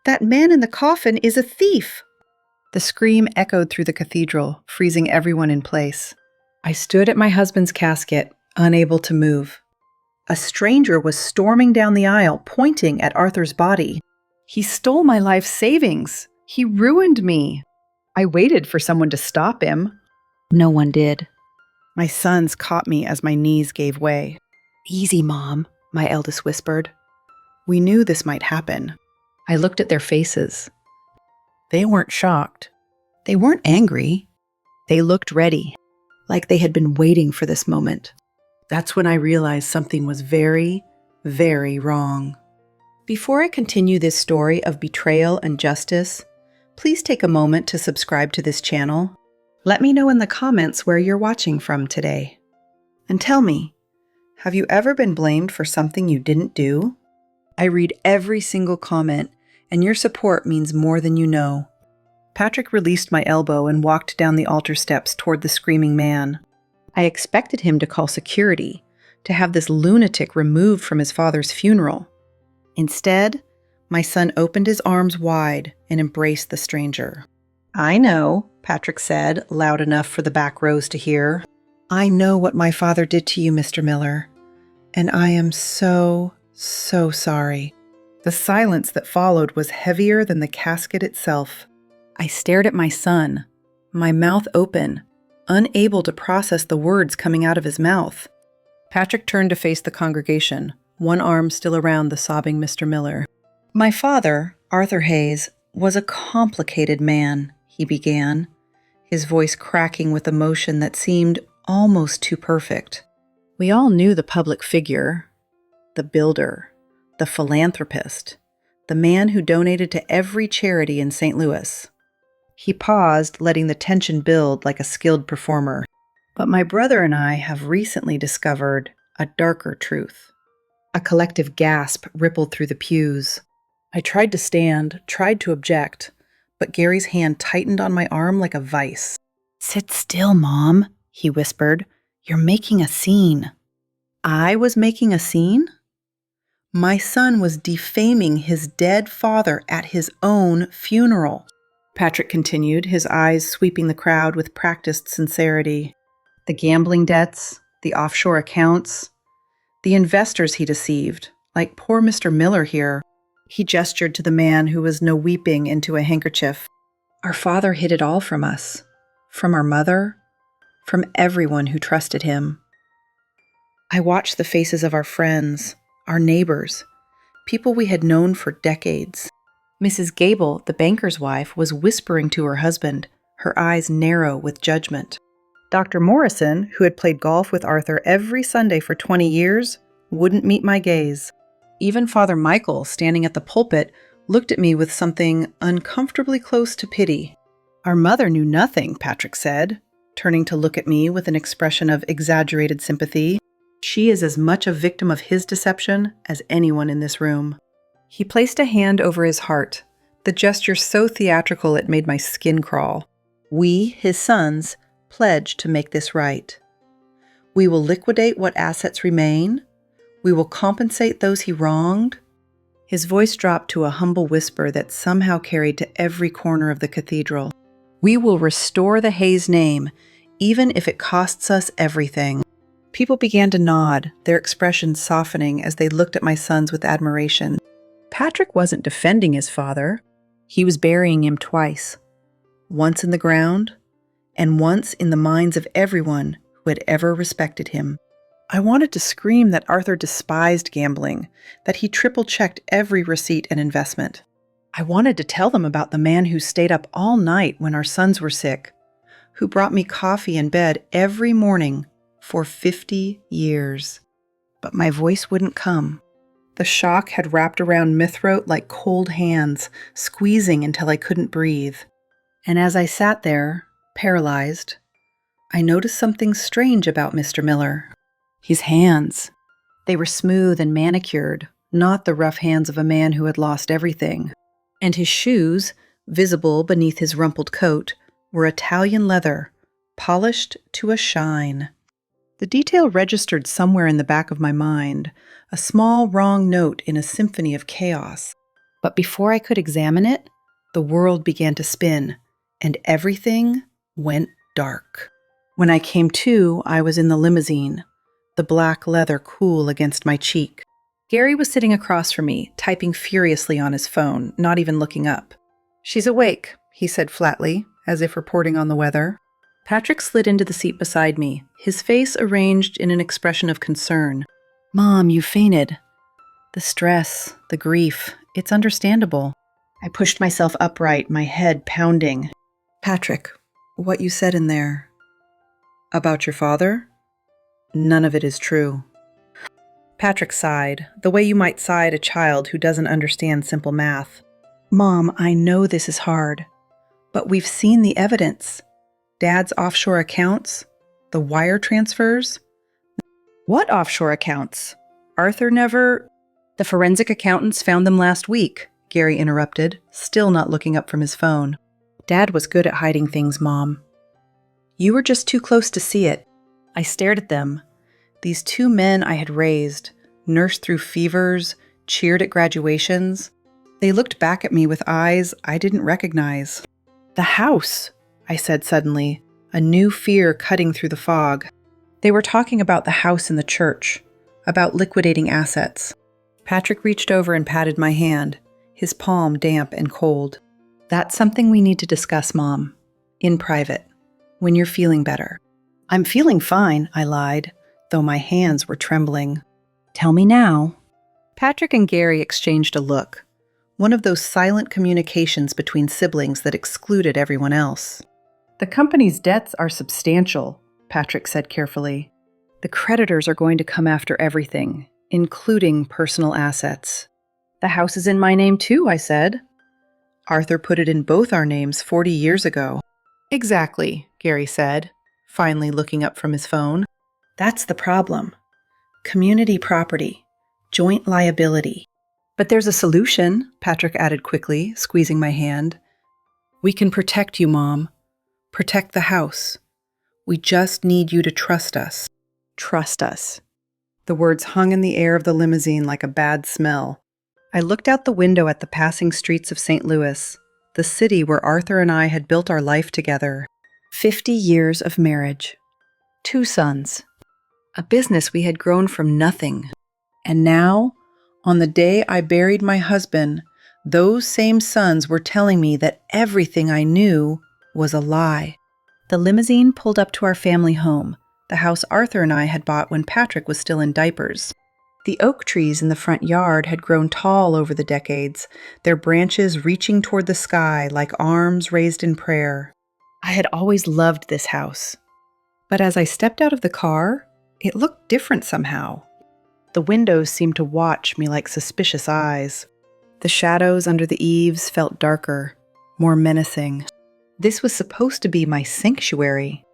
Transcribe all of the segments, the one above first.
That man in the coffin is a thief! The scream echoed through the cathedral, freezing everyone in place. I stood at my husband's casket, unable to move. A stranger was storming down the aisle, pointing at Arthur's body. He stole my life savings. He ruined me. I waited for someone to stop him. No one did. My sons caught me as my knees gave way. "Easy, Mom," my eldest whispered. We knew this might happen. I looked at their faces. They weren't shocked. They weren't angry. They looked ready, like they had been waiting for this moment. That's when I realized something was very, very wrong. Before I continue this story of betrayal and justice, please take a moment to subscribe to this channel. Let me know in the comments where you're watching from today. And tell me, have you ever been blamed for something you didn't do? I read every single comment, and your support means more than you know. Patrick released my elbow and walked down the altar steps toward the screaming man. I expected him to call security, to have this lunatic removed from his father's funeral. Instead, my son opened his arms wide and embraced the stranger. "I know," Patrick said, loud enough for the back rows to hear. "I know what my father did to you, Mr. Miller, and I am so sorry." The silence that followed was heavier than the casket itself. I stared at my son, my mouth open, unable to process the words coming out of his mouth. Patrick turned to face the congregation, one arm still around the sobbing Mr. Miller. "My father, Arthur Hayes, was a complicated man," he began, his voice cracking with emotion that seemed almost too perfect. We all knew the public figure, the builder, the philanthropist, the man who donated to every charity in St. Louis. He paused, letting the tension build like a skilled performer. But my brother and I have recently discovered a darker truth. A collective gasp rippled through the pews. I tried to stand, tried to object, but Gary's hand tightened on my arm like a vice. "Sit still, Mom," he whispered. "You're making a scene." I was making a scene? My son was defaming his dead father at his own funeral. Patrick continued, his eyes sweeping the crowd with practiced sincerity. The gambling debts, the offshore accounts, the investors he deceived, like poor Mr. Miller here. He gestured to the man who was no weeping into a handkerchief. Our father hid it all from us, from our mother, from everyone who trusted him. I watched the faces of our friends, our neighbors, people we had known for decades. Mrs. Gable, the banker's wife, was whispering to her husband, her eyes narrow with judgment. Dr. Morrison, who had played golf with Arthur every Sunday for 20 years, wouldn't meet my gaze. Even Father Michael, standing at the pulpit, looked at me with something uncomfortably close to pity. Our mother knew nothing, Patrick said, turning to look at me with an expression of exaggerated sympathy. She is as much a victim of his deception as anyone in this room. He placed a hand over his heart, the gesture so theatrical it made my skin crawl. We, his sons, pledge to make this right. We will liquidate what assets remain. We will compensate those he wronged. His voice dropped to a humble whisper that somehow carried to every corner of the cathedral. We will restore the Hayes name, even if it costs us everything. People began to nod, their expressions softening as they looked at my sons with admiration. Patrick wasn't defending his father. He was burying him twice. Once in the ground, and once in the minds of everyone who had ever respected him. I wanted to scream that Arthur despised gambling, that he triple-checked every receipt and investment. I wanted to tell them about the man who stayed up all night when our sons were sick, who brought me coffee in bed every morning for 50 years. But my voice wouldn't come. The shock had wrapped around my throat like cold hands, squeezing until I couldn't breathe. And as I sat there, paralyzed, I noticed something strange about Mr. Miller. His hands. They were smooth and manicured, not the rough hands of a man who had lost everything. And his shoes, visible beneath his rumpled coat, were Italian leather, polished to a shine. The detail registered somewhere in the back of my mind, a small wrong note in a symphony of chaos. But before I could examine it, the world began to spin, and everything went dark. When I came to, I was in the limousine, the black leather cool against my cheek. Gary was sitting across from me, typing furiously on his phone, not even looking up. "She's awake," he said flatly, as if reporting on the weather. Patrick slid into the seat beside me, his face arranged in an expression of concern. "Mom, you fainted." "The stress, the grief, it's understandable." I pushed myself upright, my head pounding. "Patrick, what you said in there about your father? None of it is true." Patrick sighed, the way you might sigh at a child who doesn't understand simple math. "Mom, I know this is hard, but we've seen the evidence. Dad's offshore accounts, the wire transfers." "What offshore accounts? Arthur never—" "The forensic accountants found them last week," Gary interrupted, still not looking up from his phone. "Dad was good at hiding things, Mom. You were just too close to see it." I stared at them. These two men I had raised, nursed through fevers, cheered at graduations. They looked back at me with eyes I didn't recognize. "The house," I said suddenly, a new fear cutting through the fog. They were talking about the house in the church, about liquidating assets. Patrick reached over and patted my hand, his palm damp and cold. "That's something we need to discuss, Mom. In private. When you're feeling better." "I'm feeling fine," I lied, though my hands were trembling. "Tell me now." Patrick and Gary exchanged a look, one of those silent communications between siblings that excluded everyone else. "The company's debts are substantial," Patrick said carefully. "The creditors are going to come after everything, including personal assets." "The house is in my name too," I said. "Arthur put it in both our names 40 years ago." "Exactly," Gary said, finally looking up from his phone. "That's the problem. Community property, joint liability." "But there's a solution," Patrick added quickly, squeezing my hand. "We can protect you, Mom. Protect the house. We just need you to trust us." Trust us. The words hung in the air of the limousine like a bad smell. I looked out the window at the passing streets of St. Louis, the city where Arthur and I had built our life together. 50 years of marriage. 2 sons. A business we had grown from nothing. And now, on the day I buried my husband, those same sons were telling me that everything I knew was a lie. The limousine pulled up to our family home, the house Arthur and I had bought when Patrick was still in diapers. The oak trees in the front yard had grown tall over the decades, their branches reaching toward the sky like arms raised in prayer. I had always loved this house. But as I stepped out of the car, it looked different somehow. The windows seemed to watch me like suspicious eyes. The shadows under the eaves felt darker, more menacing. This was supposed to be my sanctuary.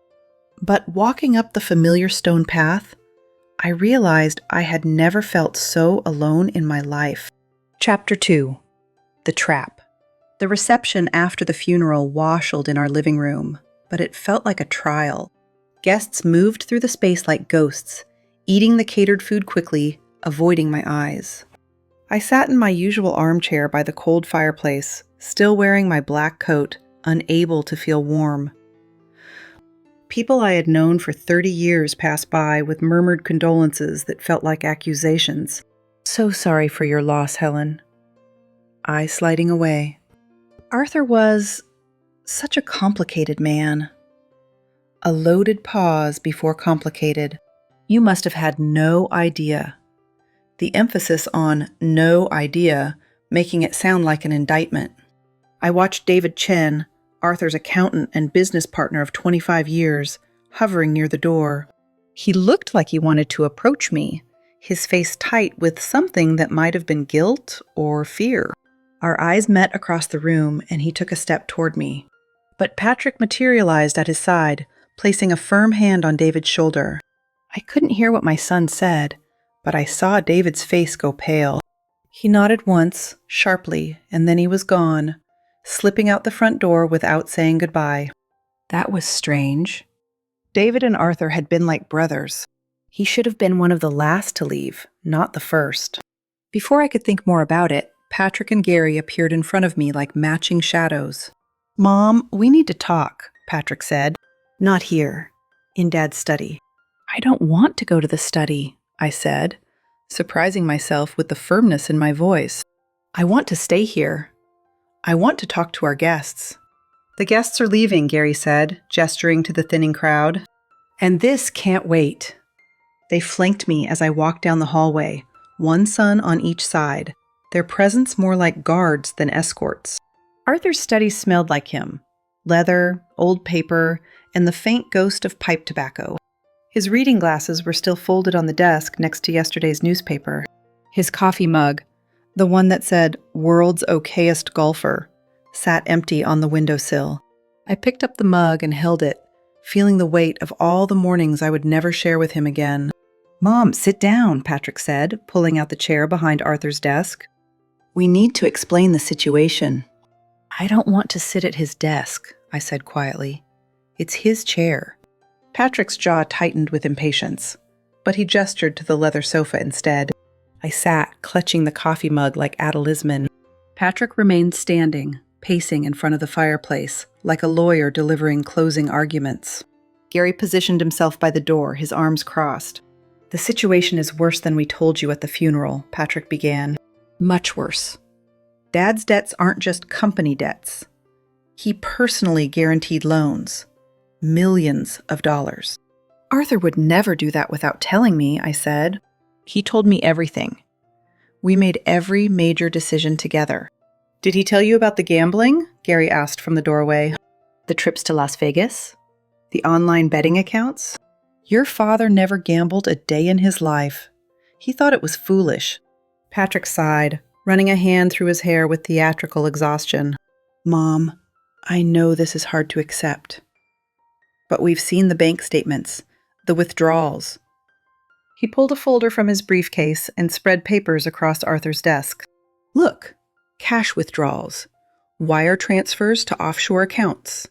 But walking up the familiar stone path, I realized I had never felt so alone in my life. Chapter 2. The Trap. The reception after the funeral washeled in our living room, but it felt like a trial. Guests moved through the space like ghosts, eating the catered food quickly, avoiding my eyes. I sat in my usual armchair by the cold fireplace, still wearing my black coat, unable to feel warm. People I had known for 30 years passed by with murmured condolences that felt like accusations. "So sorry for your loss, Helen." I sliding away. Arthur was such a complicated man. A loaded pause before complicated. You must have had no idea. The emphasis on no idea, making it sound like an indictment. I watched David Chen, Arthur's accountant and business partner of 25 years, hovering near the door. He looked like he wanted to approach me, his face tight with something that might have been guilt or fear. Our eyes met across the room, and he took a step toward me. But Patrick materialized at his side, placing a firm hand on David's shoulder. I couldn't hear what my son said, but I saw David's face go pale. He nodded once, sharply, and then he was gone, slipping out the front door without saying goodbye. That was strange. David and Arthur had been like brothers. He should have been one of the last to leave, not the first. Before I could think more about it, Patrick and Gary appeared in front of me like matching shadows. "Mom, we need to talk," Patrick said. "Not here. In Dad's study." "I don't want to go to the study," I said, surprising myself with the firmness in my voice. "I want to stay here. I want to talk to our guests." "The guests are leaving," Gary said, gesturing to the thinning crowd. "And this can't wait." They flanked me as I walked down the hallway, one son on each side, their presence more like guards than escorts. Arthur's study smelled like him: leather, old paper, and the faint ghost of pipe tobacco. His reading glasses were still folded on the desk next to yesterday's newspaper. His coffee mug, the one that said "World's Okayest Golfer," sat empty on the windowsill. I picked up the mug and held it, feeling the weight of all the mornings I would never share with him again. "Mom, sit down," Patrick said, pulling out the chair behind Arthur's desk. "We need to explain the situation." "I don't want to sit at his desk," I said quietly. "It's his chair." Patrick's jaw tightened with impatience, but he gestured to the leather sofa instead. I sat, clutching the coffee mug like Adalisman. Patrick remained standing, pacing in front of the fireplace, like a lawyer delivering closing arguments. Gary positioned himself by the door, his arms crossed. "The situation is worse than we told you at the funeral," Patrick began. "Much worse. Dad's debts aren't just company debts. He personally guaranteed loans. Millions of dollars." "Arthur would never do that without telling me," I said. "He told me everything. We made every major decision together." "Did he tell you about the gambling?" Gary asked from the doorway. "The trips to Las Vegas? The online betting accounts? Your father never gambled a day in his life. He thought it was foolish." Patrick sighed, running a hand through his hair with theatrical exhaustion. "Mom, I know this is hard to accept. But we've seen the bank statements, the withdrawals." He pulled a folder from his briefcase and spread papers across Arthur's desk. "Look, cash withdrawals, wire transfers to offshore accounts,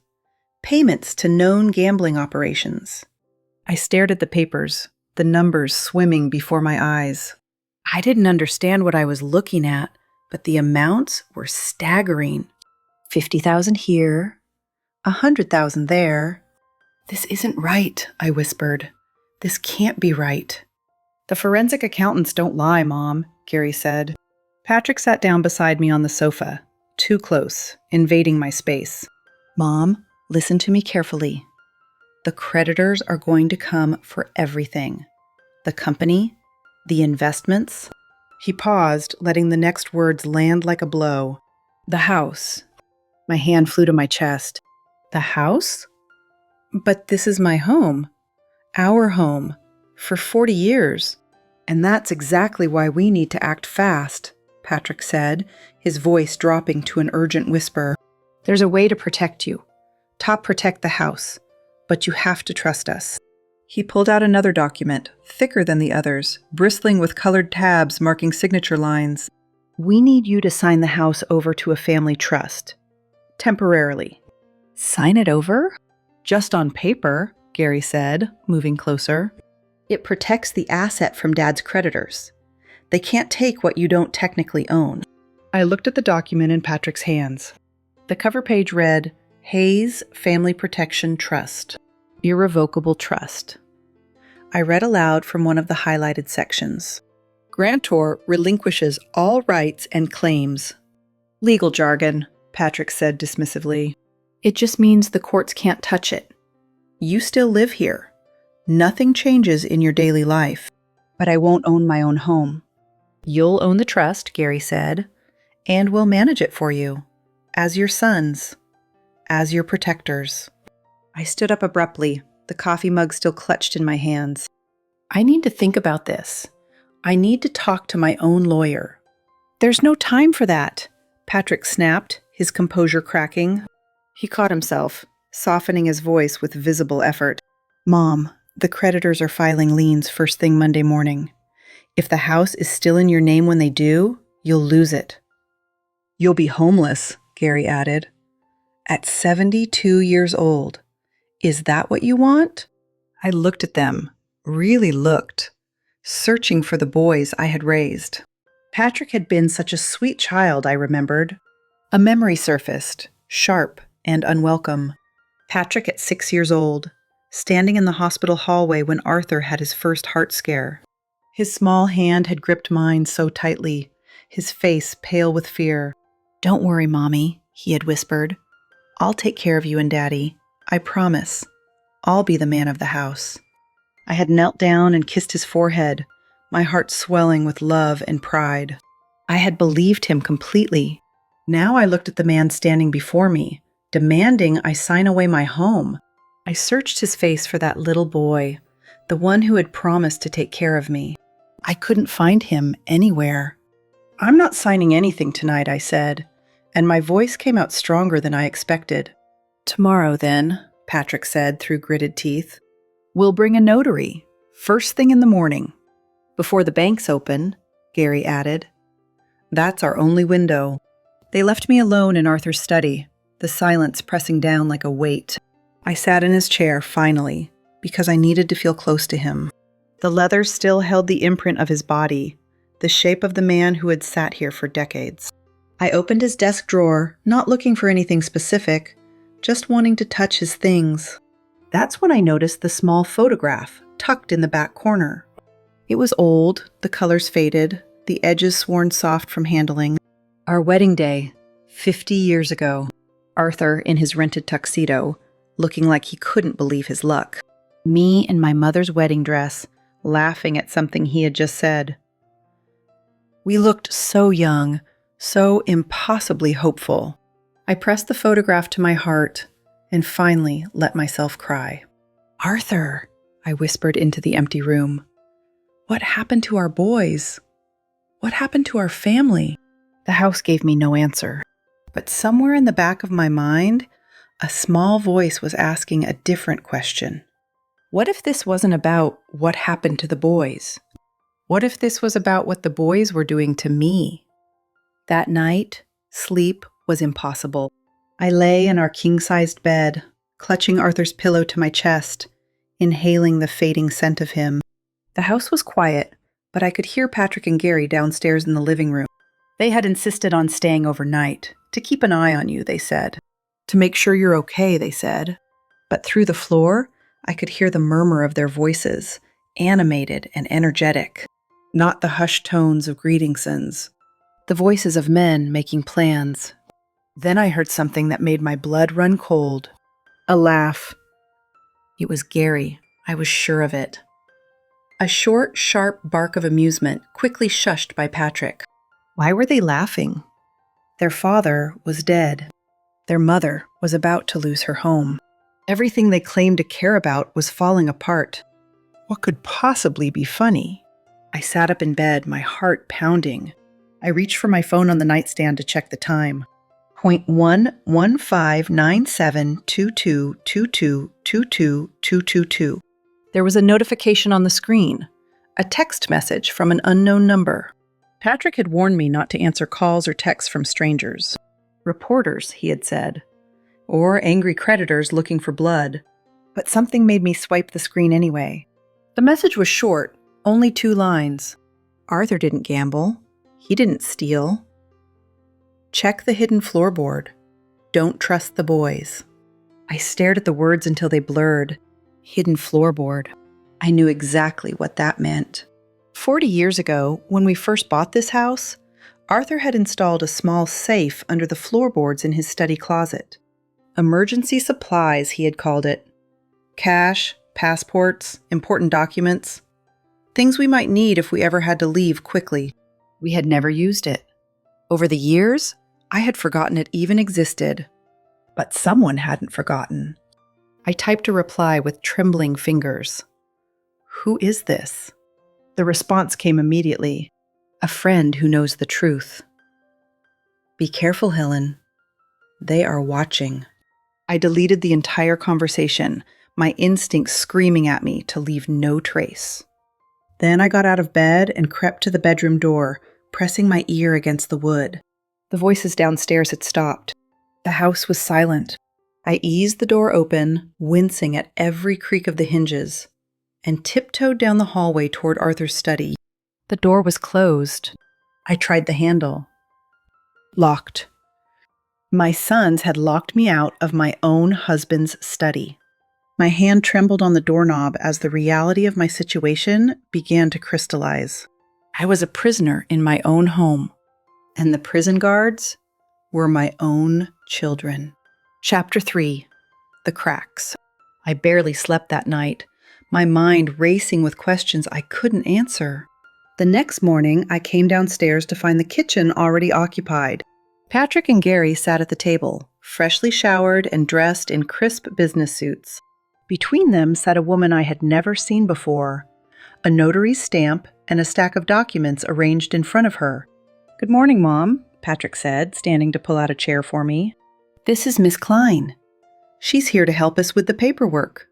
payments to known gambling operations." I stared at the papers, the numbers swimming before my eyes. I didn't understand what I was looking at, but the amounts were staggering. 50,000 here, 100,000 there. "This isn't right," I whispered. "This can't be right." "The forensic accountants don't lie, Mom," Gary said. Patrick sat down beside me on the sofa, too close, invading my space. "Mom, listen to me carefully. The creditors are going to come for everything. The company, the investments." He paused, letting the next words land like a blow. "The house." My hand flew to my chest. "The house? But this is my home. Our home. For 40 years. And that's exactly why we need to act fast," Patrick said, his voice dropping to an urgent whisper. "There's a way to protect you. Protect the house. But you have to trust us." He pulled out another document, thicker than the others, bristling with colored tabs marking signature lines. "We need you to sign the house over to a family trust. Temporarily." "Sign it over?" "Just on paper," Gary said, moving closer. "It protects the asset from Dad's creditors. They can't take what you don't technically own." I looked at the document in Patrick's hands. The cover page read, "Hayes Family Protection Trust. Irrevocable Trust." I read aloud from one of the highlighted sections. "Grantor relinquishes all rights and claims." "Legal jargon," Patrick said dismissively. "It just means the courts can't touch it. You still live here. Nothing changes in your daily life. But I won't own my own home." "You'll own the trust," Gary said, "and we'll manage it for you. As your sons. As your protectors." I stood up abruptly, the coffee mug still clutched in my hands. "I need to think about this. I need to talk to my own lawyer." "There's no time for that," Patrick snapped, his composure cracking. He caught himself, softening his voice with visible effort. "Mom, the creditors are filing liens first thing Monday morning. If the house is still in your name when they do, you'll lose it." "You'll be homeless," Gary added. "At 72 years old. Is that what you want?" I looked at them, really looked, searching for the boys I had raised. Patrick had been such a sweet child, I remembered. A memory surfaced, sharp and unwelcome. Patrick at 6 years old, standing in the hospital hallway when Arthur had his first heart scare. His small hand had gripped mine so tightly, his face pale with fear. "Don't worry, Mommy," he had whispered. "I'll take care of you and Daddy. I promise. I'll be the man of the house." I had knelt down and kissed his forehead, my heart swelling with love and pride. I had believed him completely. Now I looked at the man standing before me, demanding I sign away my home. I searched his face for that little boy, the one who had promised to take care of me. I couldn't find him anywhere. "I'm not signing anything tonight," I said, and my voice came out stronger than I expected. "Tomorrow, then," Patrick said through gritted teeth. "We'll bring a notary, first thing in the morning. Before the banks open," Gary added. "That's our only window." They left me alone in Arthur's study, the silence pressing down like a weight. I sat in his chair, finally, because I needed to feel close to him. The leather still held the imprint of his body, the shape of the man who had sat here for decades. I opened his desk drawer, not looking for anything specific, just wanting to touch his things. That's when I noticed the small photograph tucked in the back corner. It was old, the colors faded, the edges worn soft from handling. Our wedding day, 50 years ago. Arthur in his rented tuxedo, looking like he couldn't believe his luck. Me in my mother's wedding dress, laughing at something he had just said. We looked so young, so impossibly hopeful. I pressed the photograph to my heart and finally let myself cry. "Arthur," I whispered into the empty room. "What happened to our boys? What happened to our family?" The house gave me no answer. But somewhere in the back of my mind, a small voice was asking a different question. What if this wasn't about what happened to the boys? What if this was about what the boys were doing to me? That night, sleep was impossible. I lay in our king-sized bed, clutching Arthur's pillow to my chest, inhaling the fading scent of him. The house was quiet, but I could hear Patrick and Gary downstairs in the living room. They had insisted on staying overnight, to keep an eye on you, they said. To make sure you're okay, they said. But through the floor, I could hear the murmur of their voices, animated and energetic. Not the hushed tones of greetingsons. The voices of men making plans. Then I heard something that made my blood run cold. A laugh. It was Gary. I was sure of it. A short, sharp bark of amusement, quickly shushed by Patrick. Why were they laughing? Their father was dead. Their mother was about to lose her home. Everything they claimed to care about was falling apart. What could possibly be funny? I sat up in bed, my heart pounding. I reached for my phone on the nightstand to check the time. 0.115972222222222. There was a notification on the screen, a text message from an unknown number. Patrick had warned me not to answer calls or texts from strangers. Reporters, he had said, or angry creditors looking for blood. But something made me swipe the screen anyway. The message was short, only 2 lines. Arthur didn't gamble. He didn't steal. Check the hidden floorboard. Don't trust the boys. I stared at the words until they blurred. Hidden floorboard. I knew exactly what that meant. 40 years ago, when we first bought this house, Arthur had installed a small safe under the floorboards in his study closet. Emergency supplies, he had called it. Cash, passports, important documents. Things we might need if we ever had to leave quickly. We had never used it. Over the years, I had forgotten it even existed. But someone hadn't forgotten. I typed a reply with trembling fingers. Who is this? The response came immediately. A friend who knows the truth. Be careful, Helen. They are watching. I deleted the entire conversation, my instincts screaming at me to leave no trace. Then I got out of bed and crept to the bedroom door, pressing my ear against the wood. The voices downstairs had stopped. The house was silent. I eased the door open, wincing at every creak of the hinges, and tiptoed down the hallway toward Arthur's study. The door was closed. I tried the handle. Locked. My sons had locked me out of my own husband's study. My hand trembled on the doorknob as the reality of my situation began to crystallize. I was a prisoner in my own home, and the prison guards were my own children. Chapter 3. The Cracks. I barely slept that night, my mind racing with questions I couldn't answer. The next morning, I came downstairs to find the kitchen already occupied. Patrick and Gary sat at the table, freshly showered and dressed in crisp business suits. Between them sat a woman I had never seen before, a notary's stamp and a stack of documents arranged in front of her. "Good morning, Mom," Patrick said, standing to pull out a chair for me. "This is Miss Klein. She's here to help us with the paperwork."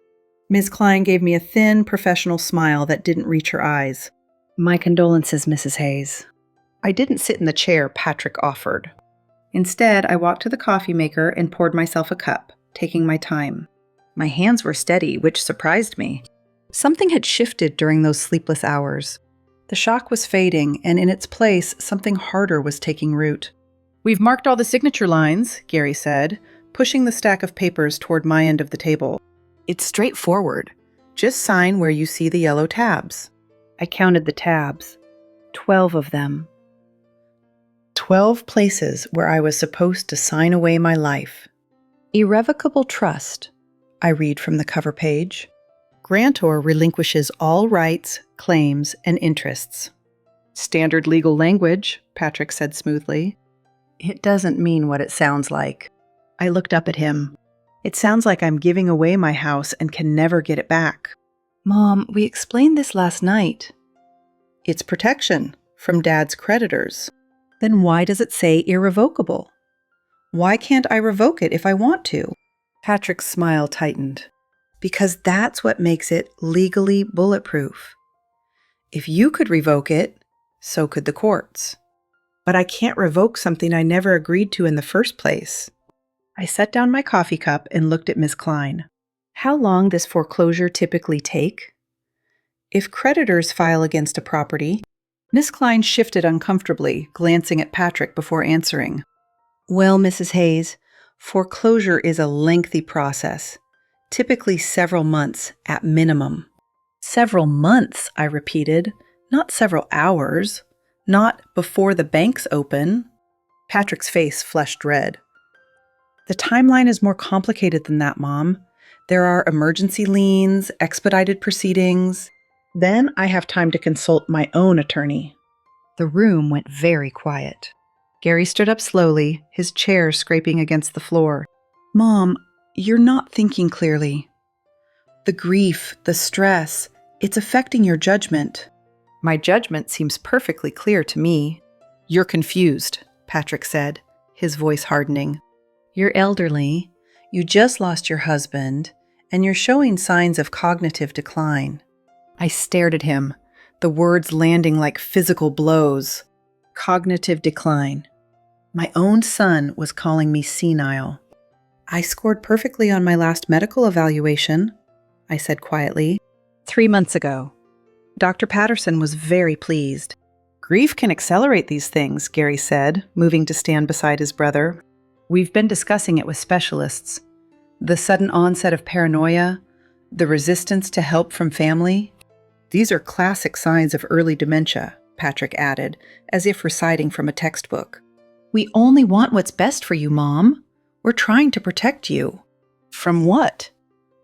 Ms. Klein gave me a thin, professional smile that didn't reach her eyes. "My condolences, Mrs. Hayes." I didn't sit in the chair Patrick offered. Instead, I walked to the coffee maker and poured myself a cup, taking my time. My hands were steady, which surprised me. Something had shifted during those sleepless hours. The shock was fading, and in its place, something harder was taking root. "We've marked all the signature lines," Gary said, pushing the stack of papers toward my end of the table. "It's straightforward. Just sign where you see the yellow tabs." I counted the tabs. 12 of them. 12 places where I was supposed to sign away my life. "Irrevocable trust," I read from the cover page. "Grantor relinquishes all rights, claims, and interests." "Standard legal language," Patrick said smoothly. "It doesn't mean what it sounds like." I looked up at him. "It sounds like I'm giving away my house and can never get it back." "Mom, we explained this last night." "It's protection from Dad's creditors." "Then why does it say irrevocable? Why can't I revoke it if I want to?" Patrick's smile tightened. "Because that's what makes it legally bulletproof. If you could revoke it, so could the courts. But I can't revoke something I never agreed to in the first place." I set down my coffee cup and looked at Miss Klein. "How long does foreclosure typically take?" "If creditors file against a property..." Miss Klein shifted uncomfortably, glancing at Patrick before answering. "Well, Mrs. Hayes, foreclosure is a lengthy process, typically several months at minimum." "Several months," I repeated, "not several hours, not before the banks open." Patrick's face flushed red. "The timeline is more complicated than that, Mom. There are emergency liens, expedited proceedings. Then I have time to consult my own attorney." The room went very quiet. Gary stood up slowly, his chair scraping against the floor. "Mom, you're not thinking clearly. The grief, the stress, it's affecting your judgment." "My judgment seems perfectly clear to me." "You're confused," Patrick said, his voice hardening. "You're elderly, you just lost your husband, and you're showing signs of cognitive decline." I stared at him, the words landing like physical blows. Cognitive decline. My own son was calling me senile. "I scored perfectly on my last medical evaluation," I said quietly. 3 months ago. Dr. Patterson was very pleased. "Grief can accelerate these things," Gary said, moving to stand beside his brother. "We've been discussing it with specialists. The sudden onset of paranoia, the resistance to help from family. These are classic signs of early dementia," Patrick added, as if reciting from a textbook. "We only want what's best for you, Mom. We're trying to protect you." "From what?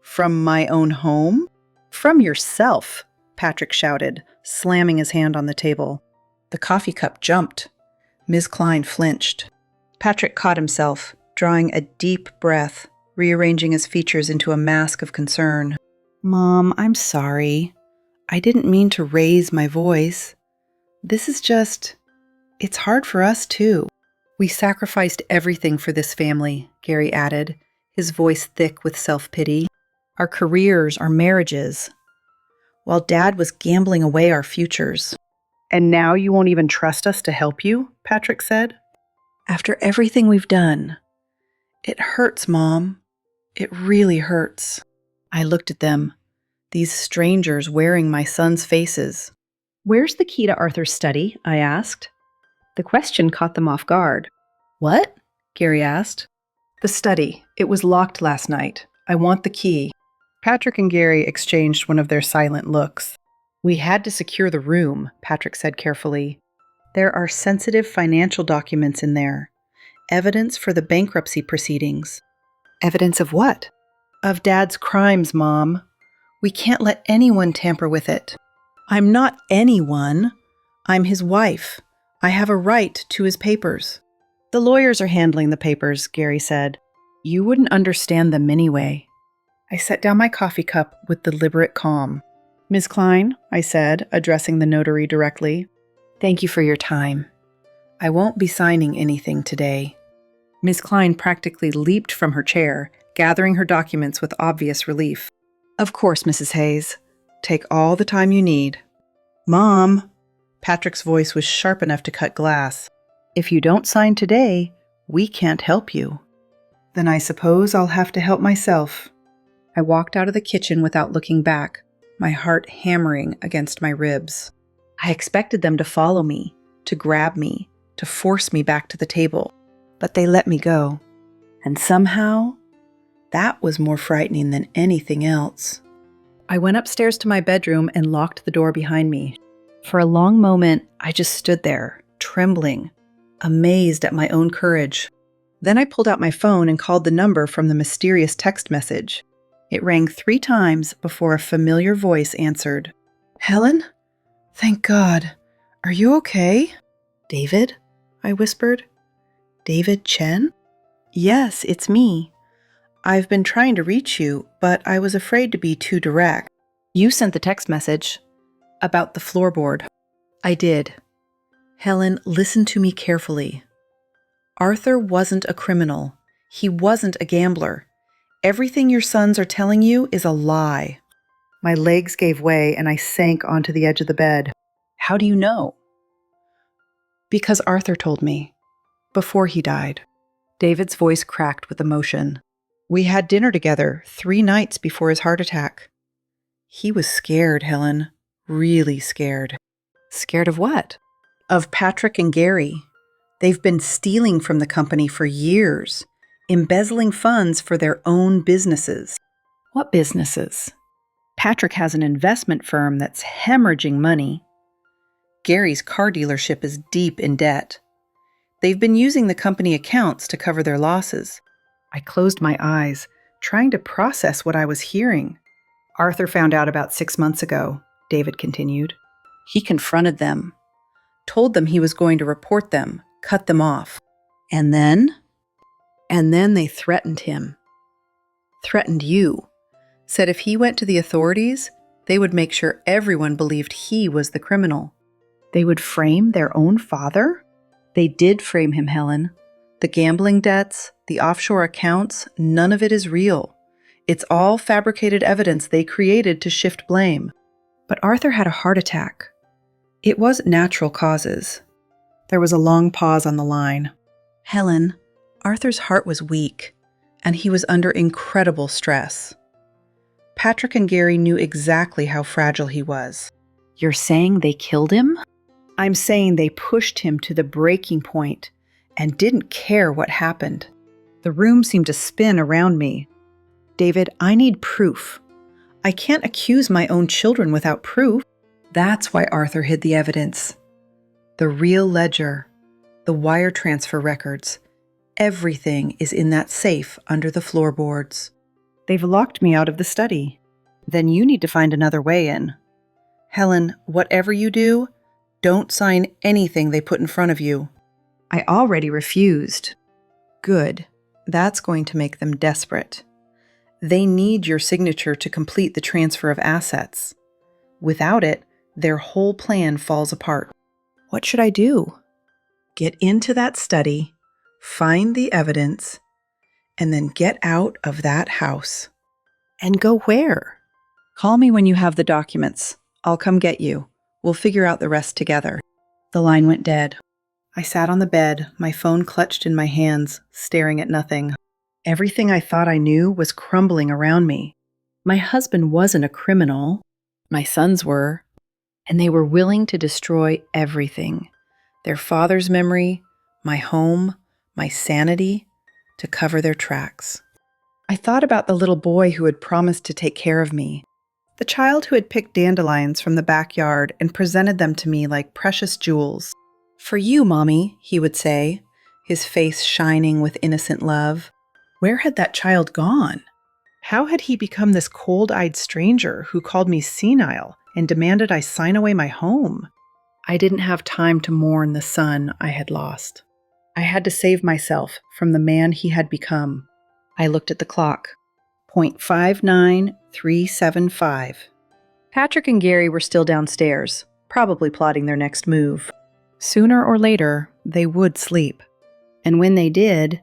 From my own home?" "From yourself," Patrick shouted, slamming his hand on the table. The coffee cup jumped. Ms. Klein flinched. Patrick caught himself, drawing a deep breath, rearranging his features into a mask of concern. "Mom, I'm sorry. I didn't mean to raise my voice. This is just... it's hard for us, too." "We sacrificed everything for this family," Gary added, his voice thick with self-pity. "Our careers, our marriages. While Dad was gambling away our futures." "And now you won't even trust us to help you?" Patrick said. "After everything we've done. It hurts, Mom. It really hurts." I looked at them, these strangers wearing my son's faces. "Where's the key to Arthur's study?" I asked. The question caught them off guard. "What?" Gary asked. "The study. It was locked last night. I want the key." Patrick and Gary exchanged one of their silent looks. "We had to secure the room," Patrick said carefully. "There are sensitive financial documents in there. Evidence for the bankruptcy proceedings." "Evidence of what?" "Of Dad's crimes, Mom. We can't let anyone tamper with it." "I'm not anyone. I'm his wife. I have a right to his papers." "The lawyers are handling the papers," Gary said. "You wouldn't understand them anyway." I set down my coffee cup with deliberate calm. "Ms. Klein," I said, addressing the notary directly, "thank you for your time. I won't be signing anything today." Ms. Klein practically leaped from her chair, gathering her documents with obvious relief. "Of course, Mrs. Hayes. Take all the time you need." "Mom," Patrick's voice was sharp enough to cut glass. "If you don't sign today, we can't help you." "Then I suppose I'll have to help myself." I walked out of the kitchen without looking back, my heart hammering against my ribs. I expected them to follow me, to grab me, to force me back to the table, but they let me go. And somehow, that was more frightening than anything else. I went upstairs to my bedroom and locked the door behind me. For a long moment, I just stood there, trembling, amazed at my own courage. Then I pulled out my phone and called the number from the mysterious text message. It rang 3 times before a familiar voice answered. "Helen? Thank God. Are you okay?" "David?" I whispered. "David Chen?" "Yes, it's me. I've been trying to reach you, but I was afraid to be too direct." "You sent the text message about the floorboard." "I did. Helen, listen to me carefully. Arthur wasn't a criminal. He wasn't a gambler. Everything your sons are telling you is a lie." My legs gave way and I sank onto the edge of the bed. "How do you know?" "Because Arthur told me. Before he died." David's voice cracked with emotion. "We had dinner together 3 nights before his heart attack. He was scared, Helen. Really scared." "Scared of what?" "Of Patrick and Gary. They've been stealing from the company for years, embezzling funds for their own businesses." "What businesses?" "Patrick has an investment firm that's hemorrhaging money. Gary's car dealership is deep in debt. They've been using the company accounts to cover their losses." I closed my eyes, trying to process what I was hearing. "Arthur found out about 6 months ago," David continued. "He confronted them, told them he was going to report them, cut them off. And then they threatened him. Threatened you. Said if he went to the authorities, they would make sure everyone believed he was the criminal. They would frame their own father? They did frame him, Helen. The gambling debts, the offshore accounts, none of it is real. It's all fabricated evidence they created to shift blame. But Arthur had a heart attack. It wasn't natural causes." There was a long pause on the line. "Helen, Arthur's heart was weak, and he was under incredible stress. Patrick and Gary knew exactly how fragile he was." "You're saying they killed him?" "I'm saying they pushed him to the breaking point and didn't care what happened." The room seemed to spin around me. "David, I need proof. I can't accuse my own children without proof." That's why Arthur hid the evidence. The real ledger, the wire transfer records, everything is in that safe under the floorboards. "They've locked me out of the study. Then you need to find another way in. Helen, whatever you do, don't sign anything they put in front of you." I already refused. "Good. That's going to make them desperate. They need your signature to complete the transfer of assets. Without it, their whole plan falls apart." "What should I do?" "Get into that study, find the evidence, and then get out of that house." "And go where?" "Call me when you have the documents. I'll come get you. We'll figure out the rest together." The line went dead. I sat on the bed, my phone clutched in my hands, staring at nothing. Everything I thought I knew was crumbling around me. My husband wasn't a criminal. My sons were. And they were willing to destroy everything. their father's memory, my home, my sanity, to cover their tracks. I thought about the little boy who had promised to take care of me, the child who had picked dandelions from the backyard and presented them to me like precious jewels. "For you, Mommy," he would say, his face shining with innocent love. Where had that child gone? How had he become this cold-eyed stranger who called me senile and demanded I sign away my home? I didn't have time to mourn the son I had lost. I had to save myself from the man he had become. I looked at the clock. 59375. Patrick and Gary were still downstairs, probably plotting their next move. Sooner or later, they would sleep. And when they did,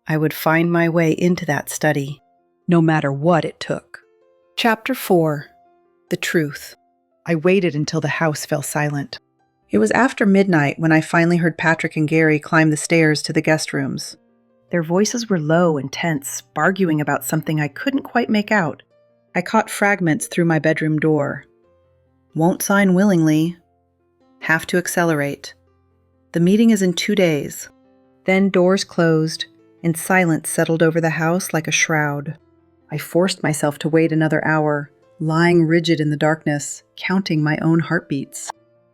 I would find my way into that study, no matter what it took. Chapter 4. The Truth. I waited until the house fell silent. It was after midnight when I finally heard Patrick and Gary climb the stairs to the guest rooms. Their voices were low and tense, arguing about something I couldn't quite make out. I caught fragments through my bedroom door. "Won't sign willingly. Have to accelerate. The meeting is in 2 days." Then doors closed, and silence settled over the house like a shroud. I forced myself to wait another hour, lying rigid in the darkness, counting my own heartbeats.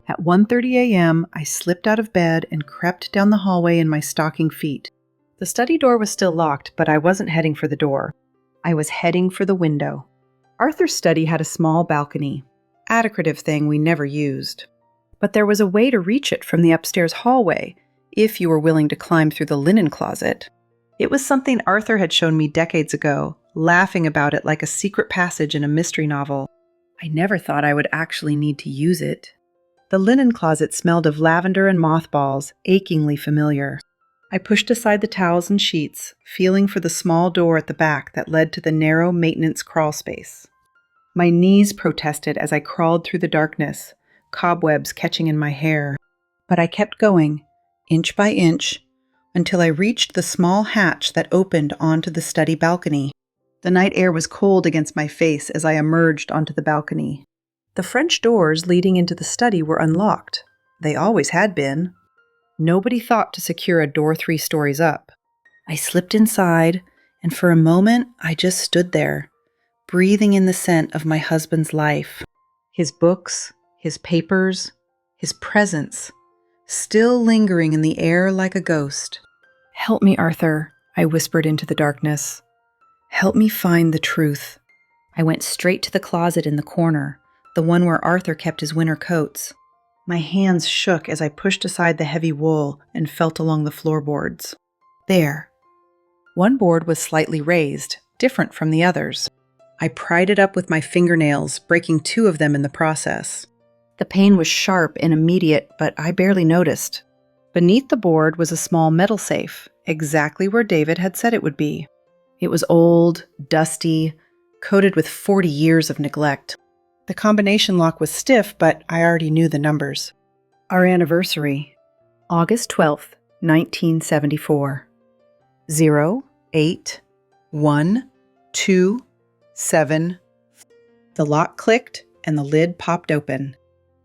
At 1:30 a.m., I slipped out of bed and crept down the hallway in my stocking feet. The study door was still locked, but I wasn't heading for the door. I was heading for the window. Arthur's study had a small balcony, a decorative thing we never used. But there was a way to reach it from the upstairs hallway, if you were willing to climb through the linen closet. It was something Arthur had shown me decades ago, laughing about it like a secret passage in a mystery novel. I never thought I would actually need to use it. The linen closet smelled of lavender and mothballs, achingly familiar. I pushed aside the towels and sheets, feeling for the small door at the back that led to the narrow maintenance crawl space. My knees protested as I crawled through the darkness, cobwebs catching in my hair. But I kept going, inch by inch, until I reached the small hatch that opened onto the study balcony. The night air was cold against my face as I emerged onto the balcony. The French doors leading into the study were unlocked. They always had been. Nobody thought to secure a door 3 stories up. I slipped inside, and for a moment I just stood there, breathing in the scent of my husband's life. His books, his papers, his presence, still lingering in the air like a ghost. "Help me, Arthur," I whispered into the darkness. "Help me find the truth." I went straight to the closet in the corner, the one where Arthur kept his winter coats. My hands shook as I pushed aside the heavy wool and felt along the floorboards. There. One board was slightly raised, different from the others. I pried it up with my fingernails, breaking 2 of them in the process. The pain was sharp and immediate, but I barely noticed. Beneath the board was a small metal safe, exactly where David had said it would be. It was old, dusty, coated with 40 years of neglect. The combination lock was stiff, but I already knew the numbers. Our anniversary, August 12th, 1974. 0, 8, 1, 2, 7. The lock clicked and the lid popped open.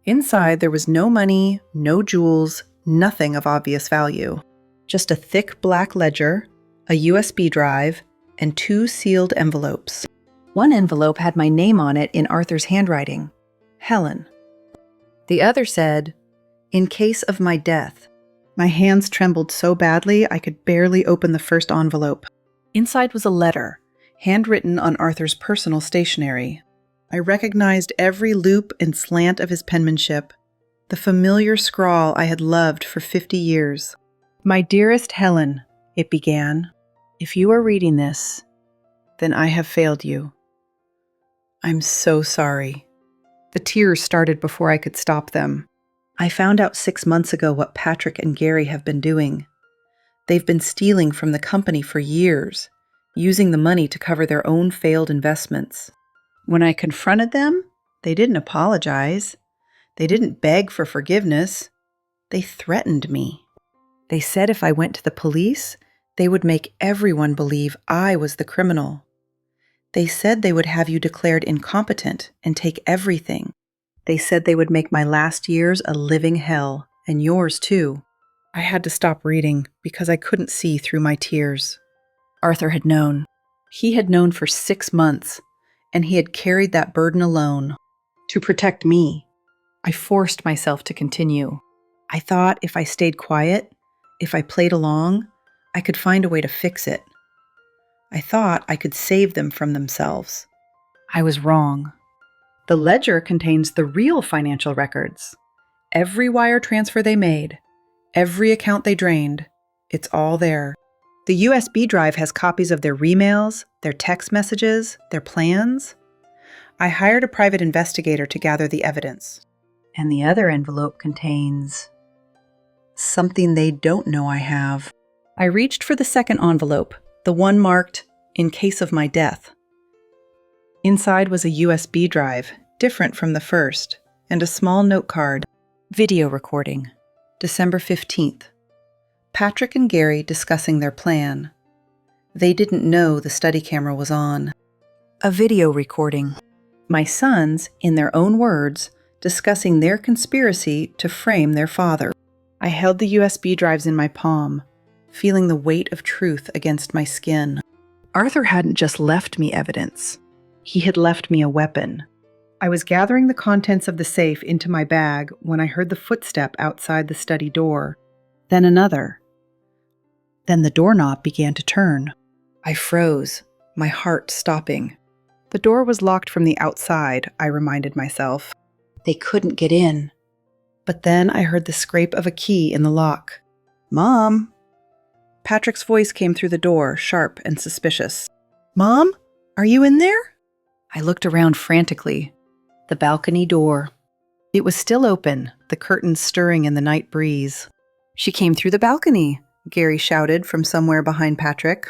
Inside there was no money, no jewels, nothing of obvious value. Just a thick black ledger, a USB drive, and 2 sealed envelopes. One envelope had my name on it in Arthur's handwriting, Helen. The other said, "In case of my death." My hands trembled so badly I could barely open the first envelope. Inside was a letter, handwritten on Arthur's personal stationery. I recognized every loop and slant of his penmanship, the familiar scrawl I had loved for 50 years. "My dearest Helen," it began, "if you are reading this, then I have failed you. I'm so sorry." The tears started before I could stop them. I found out 6 months ago what Patrick and Gary have been doing. They've been stealing from the company for years, using the money to cover their own failed investments. When I confronted them, they didn't apologize. They didn't beg for forgiveness. They threatened me. They said if I went to the police, they would make everyone believe I was the criminal. They said they would have you declared incompetent and take everything. They said they would make my last years a living hell And yours, too. I had to stop reading because I couldn't see through my tears. Arthur had known. He had known for 6 months, and he had carried that burden alone to protect me. I forced myself to continue. I thought if I stayed quiet, if I played along, I could find a way to fix it. I thought I could save them from themselves. I was wrong. The ledger contains the real financial records. Every wire transfer they made, every account they drained, it's all there. The USB drive has copies of their remails, their text messages, their plans. I hired a private investigator to gather the evidence. And the other envelope contains something they don't know I have. I reached for the second envelope, the one marked, "In case of my death." Inside was a USB drive, different from the first, and a small note card. Video recording. December 15th. Patrick and Gary discussing their plan. They didn't know the study camera was on. A video recording. My sons, in their own words, discussing their conspiracy to frame their father. I held the USB drives in my palm, feeling the weight of truth against my skin. Arthur hadn't just left me evidence. He had left me a weapon. I was gathering the contents of the safe into my bag when I heard the footstep outside the study door. Then another. Then the doorknob began to turn. I froze, my heart stopping. The door was locked from the outside, I reminded myself. They couldn't get in. But then I heard the scrape of a key in the lock. "Mom!" Patrick's voice came through the door, sharp and suspicious. "Mom? Are you in there?" I looked around frantically. The balcony door. It was still open, the curtains stirring in the night breeze. "She came through the balcony," Gary shouted from somewhere behind Patrick.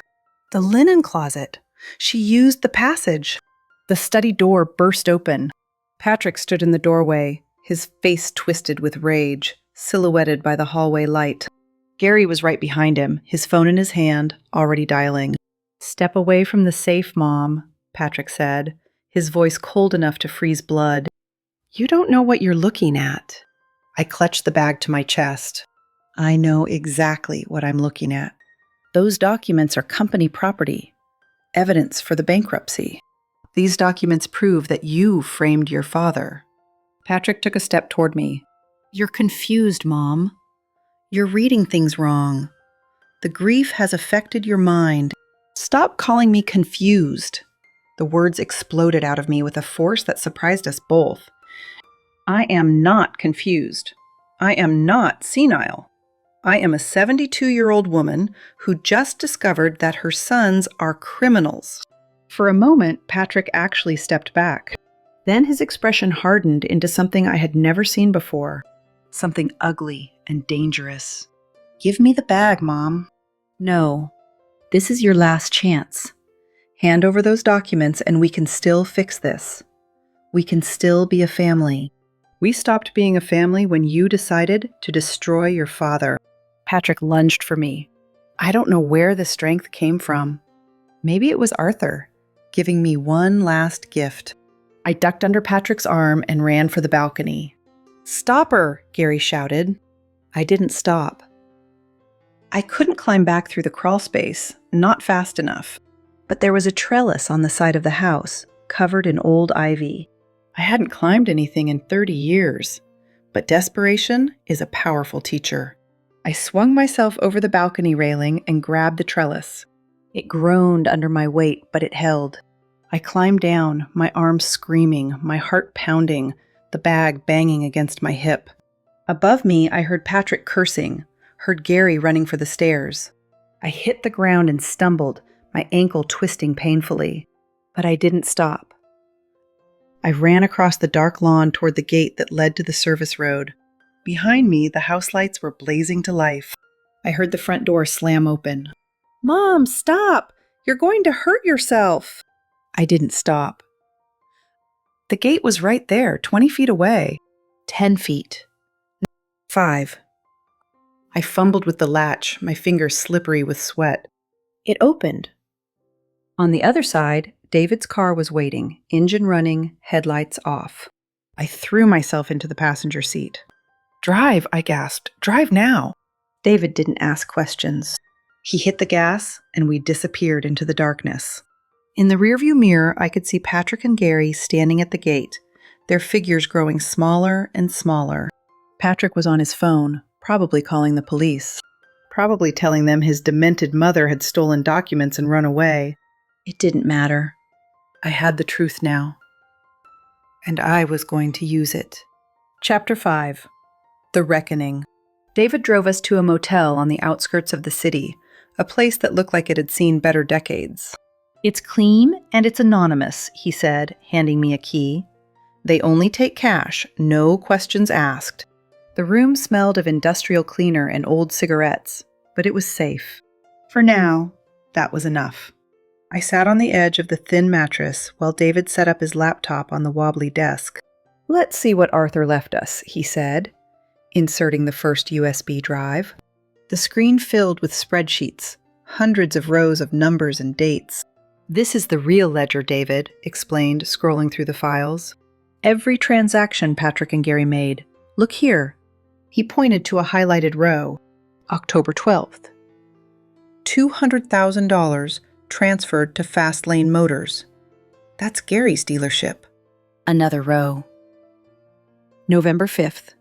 "The linen closet. She used the passage." The study door burst open. Patrick stood in the doorway, his face twisted with rage, silhouetted by the hallway light. Gary was right behind him, his phone in his hand, already dialing. "Step away from the safe, Mom," Patrick said, his voice cold enough to freeze blood. "You don't know what you're looking at." I clutched the bag to my chest. I know exactly what I'm looking at. Those documents are company property, evidence for the bankruptcy. These documents prove that you framed your father. Patrick took a step toward me. "You're confused, Mom. You're reading things wrong. The grief has affected your mind. Stop calling me confused." The words exploded out of me with a force that surprised us both. I am not confused. I am not senile. I am a 72-year-old woman who just discovered that her sons are criminals. For a moment, Patrick actually stepped back. Then his expression hardened into something I had never seen before. Something ugly and dangerous. "Give me the bag, Mom." "No. This is your last chance. Hand over those documents and we can still fix this. We can still be a family. We stopped being a family when you decided to destroy your father." Patrick lunged for me. I don't know where the strength came from. Maybe it was Arthur, giving me one last gift. I ducked under Patrick's arm and ran for the balcony. "Stop her!" Gary shouted. I didn't stop. I couldn't climb back through the crawl space, not fast enough. But there was a trellis on the side of the house, covered in old ivy. I hadn't climbed anything in 30 years, but desperation is a powerful teacher. I swung myself over the balcony railing and grabbed the trellis. It groaned under my weight, but it held. I climbed down, my arms screaming, my heart pounding, the bag banging against my hip. Above me, I heard Patrick cursing, heard Gary running for the stairs. I hit the ground and stumbled, my ankle twisting painfully. But I didn't stop. I ran across the dark lawn toward the gate that led to the service road. Behind me, the house lights were blazing to life. I heard the front door slam open. "Mom, stop! You're going to hurt yourself!" I didn't stop. The gate was right there, 20 feet away. 10 feet. 5. I fumbled with the latch, my fingers slippery with sweat. It opened. On the other side, David's car was waiting, engine running, headlights off. I threw myself into the passenger seat. Drive, I gasped. Drive now. David didn't ask questions. He hit the gas, and we disappeared into the darkness. In the rearview mirror, I could see Patrick and Gary standing at the gate, their figures growing smaller and smaller. Patrick was on his phone, probably calling the police. Probably telling them his demented mother had stolen documents and run away. It didn't matter. I had the truth now. And I was going to use it. Chapter 5. The Reckoning. David drove us to a motel on the outskirts of the city, a place that looked like it had seen better decades. It's clean and it's anonymous, he said, handing me a key. They only take cash, no questions asked. The room smelled of industrial cleaner and old cigarettes, but it was safe. For now, that was enough. I sat on the edge of the thin mattress while David set up his laptop on the wobbly desk. Let's see what Arthur left us, he said, inserting the first USB drive. The screen filled with spreadsheets, hundreds of rows of numbers and dates. This is the real ledger, David explained, scrolling through the files. Every transaction Patrick and Gary made. Look here. He pointed to a highlighted row. October 12th. $200,000 transferred to Fastlane Motors. That's Gary's dealership. Another row. November 5th.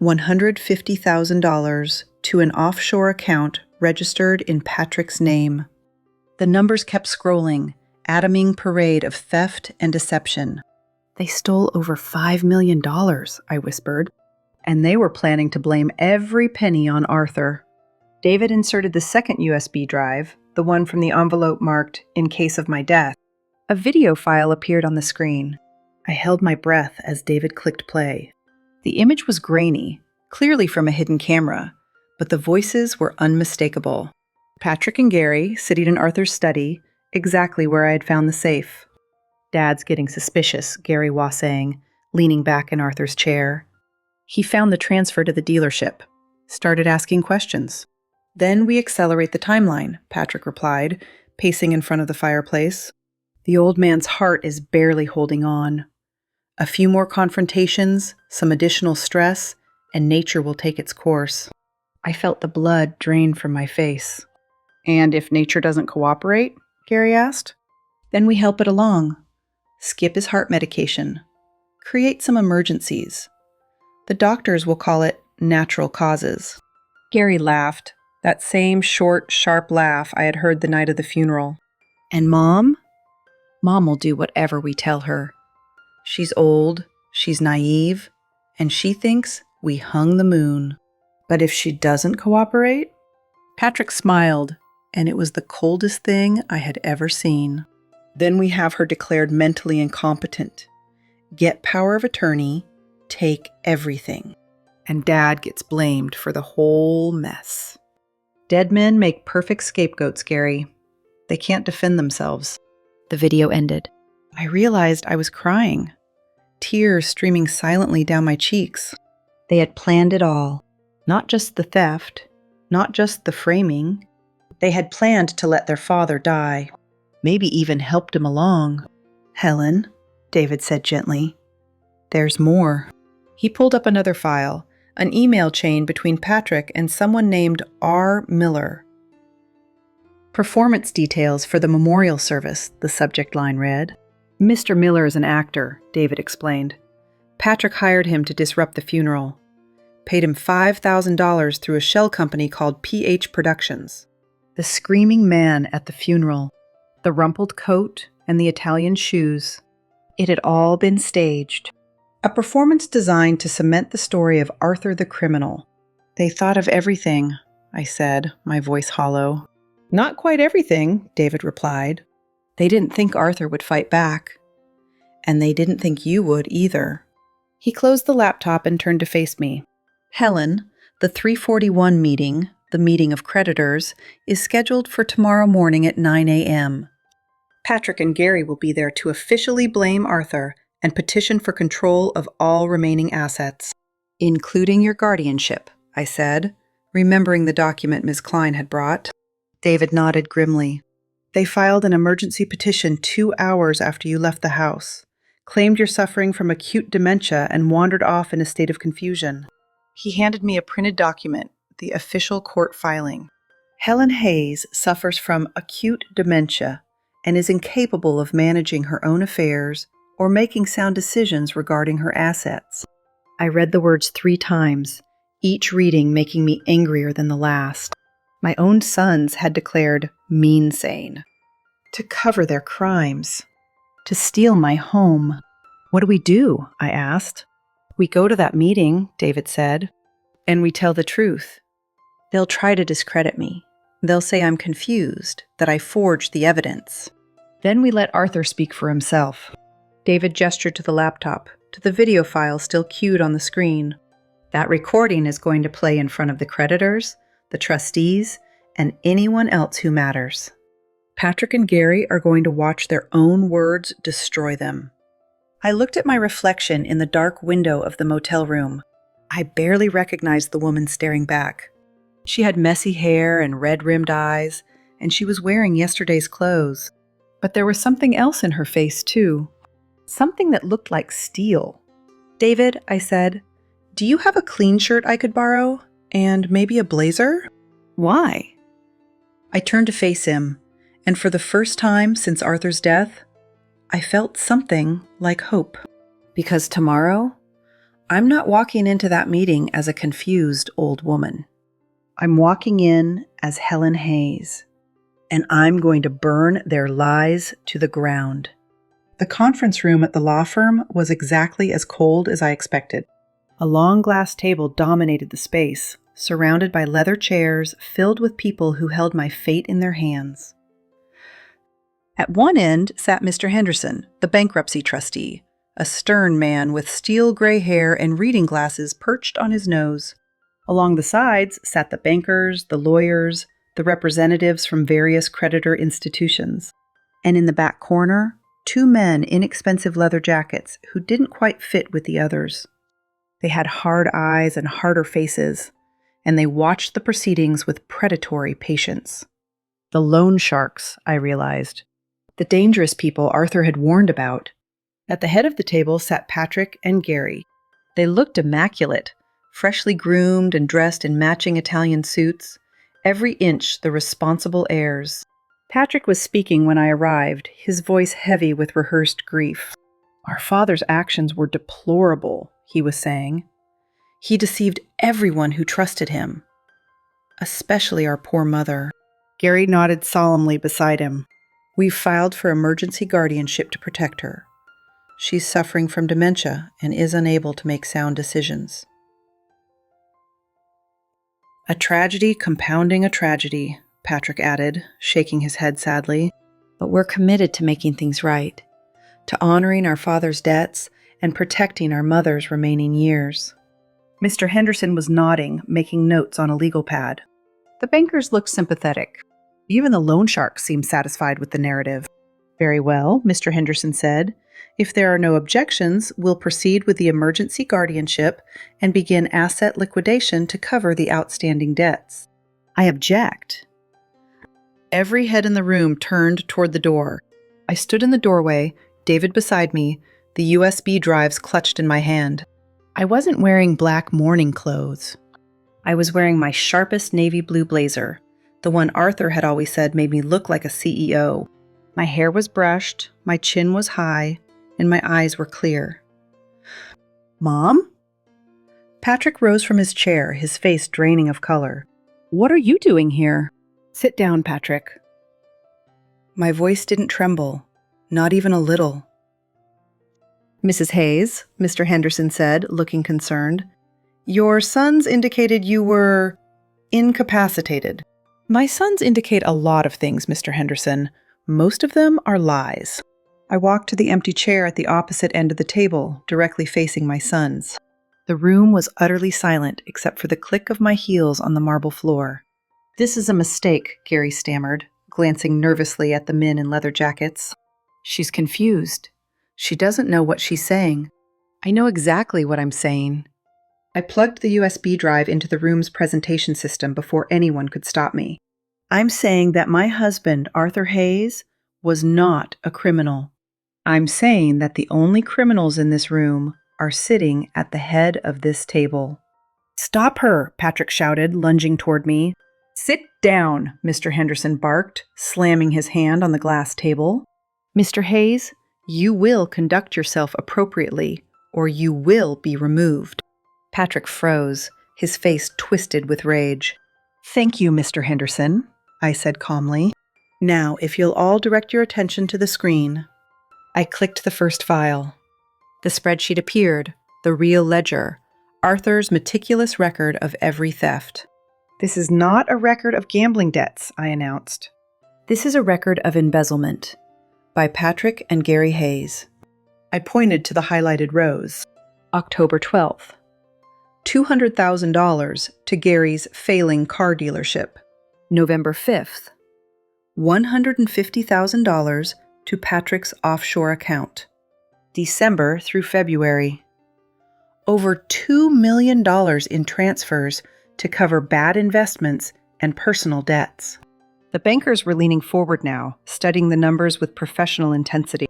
$150,000 to an offshore account registered in Patrick's name. The numbers kept scrolling, atoming parade of theft and deception. They stole over $5 million, I whispered, and they were planning to blame every penny on Arthur. David inserted the second USB drive, the one from the envelope marked, "In case of my death." A video file appeared on the screen. I held my breath as David clicked play. The image was grainy, clearly from a hidden camera, but the voices were unmistakable. Patrick and Gary sitting in Arthur's study, exactly where I had found the safe. Dad's getting suspicious, Gary was saying, leaning back in Arthur's chair. He found the transfer to the dealership, started asking questions. Then we accelerate the timeline, Patrick replied, pacing in front of the fireplace. The old man's heart is barely holding on. A few more confrontations, some additional stress, and nature will take its course. I felt the blood drain from my face. And if nature doesn't cooperate? Gary asked. Then we help it along. Skip his heart medication. Create some emergencies. The doctors will call it natural causes. Gary laughed, that same short, sharp laugh I had heard the night of the funeral. And Mom? Mom will do whatever we tell her. She's old, she's naive, and she thinks we hung the moon. But if she doesn't cooperate? Patrick smiled, and it was the coldest thing I had ever seen. Then we have her declared mentally incompetent. Get power of attorney, take everything. And Dad gets blamed for the whole mess. Dead men make perfect scapegoats, Gary. They can't defend themselves. The video ended. I realized I was crying, tears streaming silently down my cheeks. They had planned it all. Not just the theft, not just the framing. They had planned to let their father die, maybe even helped him along. Helen, David said gently, there's more. He pulled up another file, an email chain between Patrick and someone named R. Miller. Performance details for the memorial service, the subject line read. Mr. Miller is an actor, David explained. Patrick hired him to disrupt the funeral. Paid him $5,000 through a shell company called PH Productions. The screaming man at the funeral, the rumpled coat and the Italian shoes. It had all been staged. A performance designed to cement the story of Arthur the criminal. They thought of everything, I said, my voice hollow. Not quite everything, David replied. They didn't think Arthur would fight back. And they didn't think you would either. He closed the laptop and turned to face me. Helen, the 341 meeting, the meeting of creditors, is scheduled for tomorrow morning at 9 a.m. Patrick and Gary will be there to officially blame Arthur and petition for control of all remaining assets. Including your guardianship, I said, remembering the document Ms. Klein had brought. David nodded grimly. They filed an emergency petition 2 hours after you left the house, claimed you're suffering from acute dementia and wandered off in a state of confusion. He handed me a printed document, the official court filing. Helen Hayes suffers from acute dementia and is incapable of managing her own affairs or making sound decisions regarding her assets. I read the words 3 times, each reading making me angrier than the last. My own sons had declared me insane. To cover their crimes. To steal my home. What do we do? I asked. We go to that meeting, David said, and we tell the truth. They'll try to discredit me. They'll say I'm confused, that I forged the evidence. Then we let Arthur speak for himself. David gestured to the laptop, to the video file still cued on the screen. That recording is going to play in front of the creditors, the trustees, and anyone else who matters. Patrick and Gary are going to watch their own words destroy them. I looked at my reflection in the dark window of the motel room. I barely recognized the woman staring back. She had messy hair and red-rimmed eyes, and she was wearing yesterday's clothes. But there was something else in her face, too. Something that looked like steel. David, I said, do you have a clean shirt I could borrow? And maybe a blazer? Why? I turned to face him, and for the first time since Arthur's death, I felt something like hope. Because tomorrow, I'm not walking into that meeting as a confused old woman. I'm walking in as Helen Hayes, and I'm going to burn their lies to the ground. The conference room at the law firm was exactly as cold as I expected. A long glass table dominated the space, surrounded by leather chairs filled with people who held my fate in their hands. At one end sat Mr. Henderson, the bankruptcy trustee, a stern man with steel gray hair and reading glasses perched on his nose. Along the sides sat the bankers, the lawyers, the representatives from various creditor institutions. And in the back corner, 2 men in inexpensive leather jackets who didn't quite fit with the others. They had hard eyes and harder faces, and they watched the proceedings with predatory patience. The loan sharks, I realized. The dangerous people Arthur had warned about. At the head of the table sat Patrick and Gary. They looked immaculate, freshly groomed and dressed in matching Italian suits, every inch the responsible heirs. Patrick was speaking when I arrived, his voice heavy with rehearsed grief. Our father's actions were deplorable, he was saying. He deceived everyone who trusted him, especially our poor mother. Gary nodded solemnly beside him. We've filed for emergency guardianship to protect her. She's suffering from dementia and is unable to make sound decisions. A tragedy compounding a tragedy, Patrick added, shaking his head sadly. But we're committed to making things right, to honoring our father's debts and protecting our mother's remaining years. Mr. Henderson was nodding, making notes on a legal pad. The bankers looked sympathetic. Even the loan sharks seemed satisfied with the narrative. Very well, Mr. Henderson said. If there are no objections, we'll proceed with the emergency guardianship and begin asset liquidation to cover the outstanding debts. I object. Every head in the room turned toward the door. I stood in the doorway, David beside me, the USB drives clutched in my hand. I wasn't wearing black mourning clothes. I was wearing my sharpest navy blue blazer, the one Arthur had always said made me look like a CEO. My hair was brushed, my chin was high, and my eyes were clear. Mom? Patrick rose from his chair, his face draining of color. What are you doing here? Sit down, Patrick. My voice didn't tremble, not even a little. Mrs. Hayes, Mr. Henderson said, looking concerned. Your sons indicated you were incapacitated. My sons indicate a lot of things, Mr. Henderson. Most of them are lies. I walked to the empty chair at the opposite end of the table, directly facing my sons. The room was utterly silent except for the click of my heels on the marble floor. This is a mistake, Gary stammered, glancing nervously at the men in leather jackets. She's confused. She doesn't know what she's saying. I know exactly what I'm saying. I plugged the USB drive into the room's presentation system before anyone could stop me. I'm saying that my husband, Arthur Hayes, was not a criminal. I'm saying that the only criminals in this room are sitting at the head of this table. "Stop her," Patrick shouted, lunging toward me. "Sit down," Mr. Henderson barked, slamming his hand on the glass table. "Mr. Hayes, you will conduct yourself appropriately, or you will be removed." Patrick froze, his face twisted with rage. "Thank you, Mr. Henderson," I said calmly. "Now, if you'll all direct your attention to the screen." I clicked the first file. The spreadsheet appeared, the real ledger, Arthur's meticulous record of every theft. "This is not a record of gambling debts," I announced. "This is a record of embezzlement by Patrick and Gary Hayes." I pointed to the highlighted rows. October 12th. $200,000 to Gary's failing car dealership. November 5th. $150,000 to Patrick's offshore account. December through February. Over $2 million in transfers to cover bad investments and personal debts. The bankers were leaning forward now, studying the numbers with professional intensity.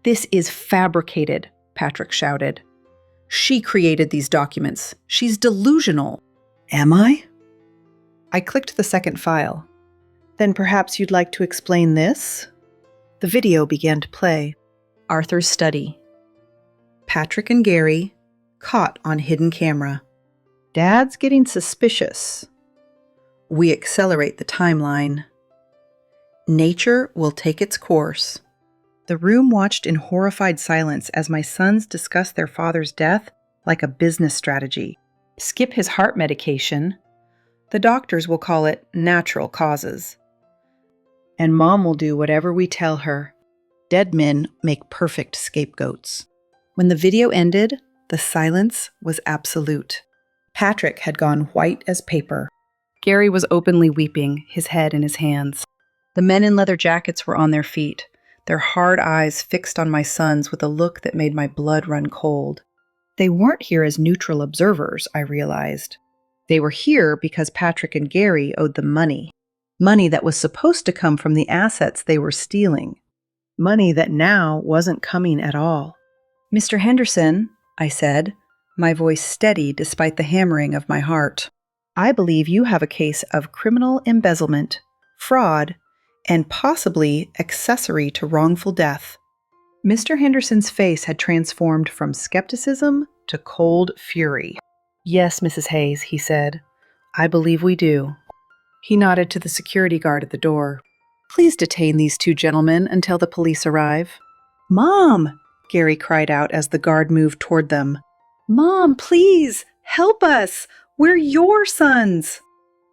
"This is fabricated," Patrick shouted. "She created these documents. She's delusional." "Am I?" I clicked the second file. "Then perhaps you'd like to explain this?" The video began to play. Arthur's study. Patrick and Gary caught on hidden camera. Dad's getting suspicious. We accelerate the timeline. Nature will take its course. The room watched in horrified silence as my sons discussed their father's death like a business strategy. Skip his heart medication. The doctors will call it natural causes. And Mom will do whatever we tell her. Dead men make perfect scapegoats. When the video ended, the silence was absolute. Patrick had gone white as paper. Gary was openly weeping, his head in his hands. The men in leather jackets were on their feet, their hard eyes fixed on my sons with a look that made my blood run cold. They weren't here as neutral observers, I realized. They were here because Patrick and Gary owed them money. Money that was supposed to come from the assets they were stealing. Money that now wasn't coming at all. "Mr. Henderson," I said, my voice steady despite the hammering of my heart, "I believe you have a case of criminal embezzlement, fraud, and possibly accessory to wrongful death." Mr. Henderson's face had transformed from skepticism to cold fury. "Yes, Mrs. Hayes," he said. "I believe we do." He nodded to the security guard at the door. "Please detain these two gentlemen until the police arrive." "Mom!" Gary cried out as the guard moved toward them. "Mom, please, help us! We're your sons!"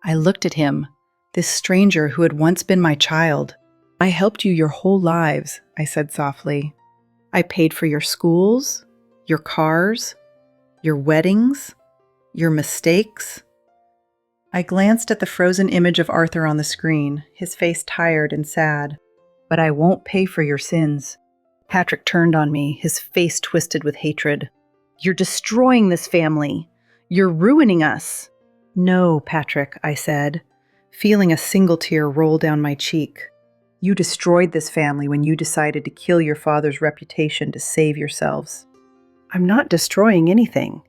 I looked at him, this stranger who had once been my child. "I helped you your whole lives," I said softly. "I paid for your schools, your cars, your weddings, your mistakes." I glanced at the frozen image of Arthur on the screen, his face tired and sad. "But I won't pay for your sins." Patrick turned on me, his face twisted with hatred. "You're destroying this family. You're ruining us." "No, Patrick," I said, feeling a single tear roll down my cheek. "You destroyed this family when you decided to kill your father's reputation to save yourselves." "I'm not destroying anything.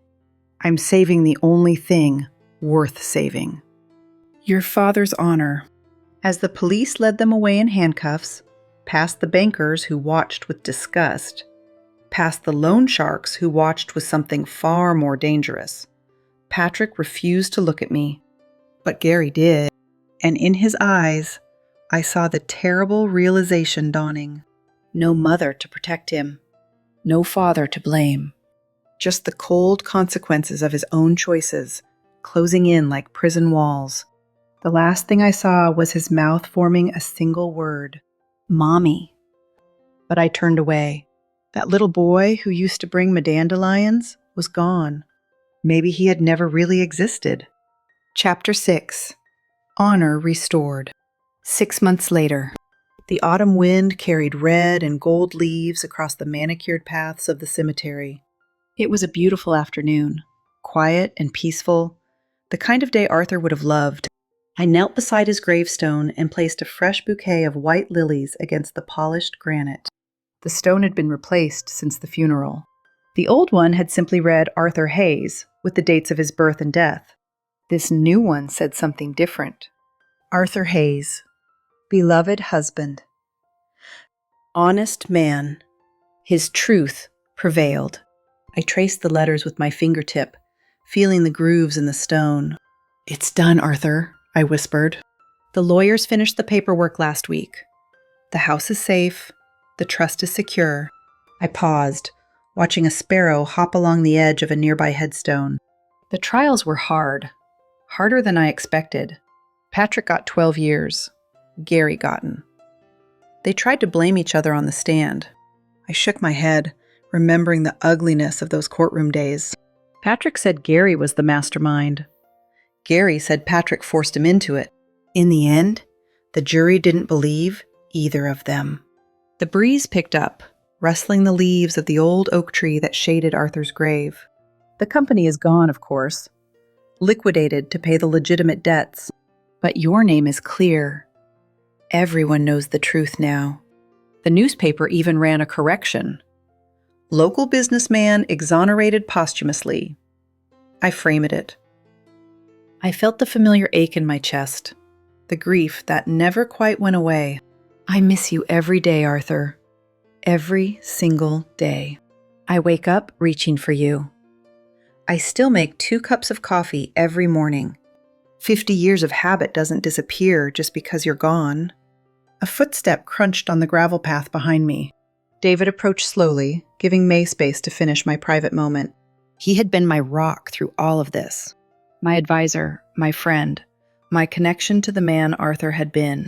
I'm saving the only thing worth saving. Your father's honor." As the police led them away in handcuffs, past the bankers who watched with disgust, past the loan sharks who watched with something far more dangerous, Patrick refused to look at me. But Gary did, and in his eyes, I saw the terrible realization dawning. No mother to protect him, no father to blame. Just the cold consequences of his own choices, closing in like prison walls. The last thing I saw was his mouth forming a single word. "Mommy." But I turned away. That little boy who used to bring me dandelions was gone. Maybe he had never really existed. Chapter 6. Honor Restored. 6 months later. The autumn wind carried red and gold leaves across the manicured paths of the cemetery. It was a beautiful afternoon, quiet and peaceful, the kind of day Arthur would have loved. I knelt beside his gravestone and placed a fresh bouquet of white lilies against the polished granite. The stone had been replaced since the funeral. The old one had simply read Arthur Hayes, with the dates of his birth and death. This new one said something different. Arthur Hayes, beloved husband, honest man. His truth prevailed. I traced the letters with my fingertip, feeling the grooves in the stone. It's done, Arthur, I whispered. The lawyers finished the paperwork last week. The house is safe. The trust is secure. I paused, watching a sparrow hop along the edge of a nearby headstone. The trials were hard. Harder than I expected. Patrick got 12 years. Gary gotten. They tried to blame each other on the stand. I shook my head, remembering the ugliness of those courtroom days. Patrick said Gary was the mastermind. Gary said Patrick forced him into it. In the end, the jury didn't believe either of them. The breeze picked up, rustling the leaves of the old oak tree that shaded Arthur's grave. The company is gone, of course, liquidated to pay the legitimate debts. But your name is clear. Everyone knows the truth now. The newspaper even ran a correction. Local businessman exonerated posthumously. I framed it. I felt the familiar ache in my chest, the grief that never quite went away. I miss you every day, Arthur. Every single day. I wake up reaching for you. I still make 2 cups of coffee every morning. 50 years of habit doesn't disappear just because you're gone. A footstep crunched on the gravel path behind me. David approached slowly, giving May space to finish my private moment. He had been my rock through all of this. My advisor, my friend, my connection to the man Arthur had been.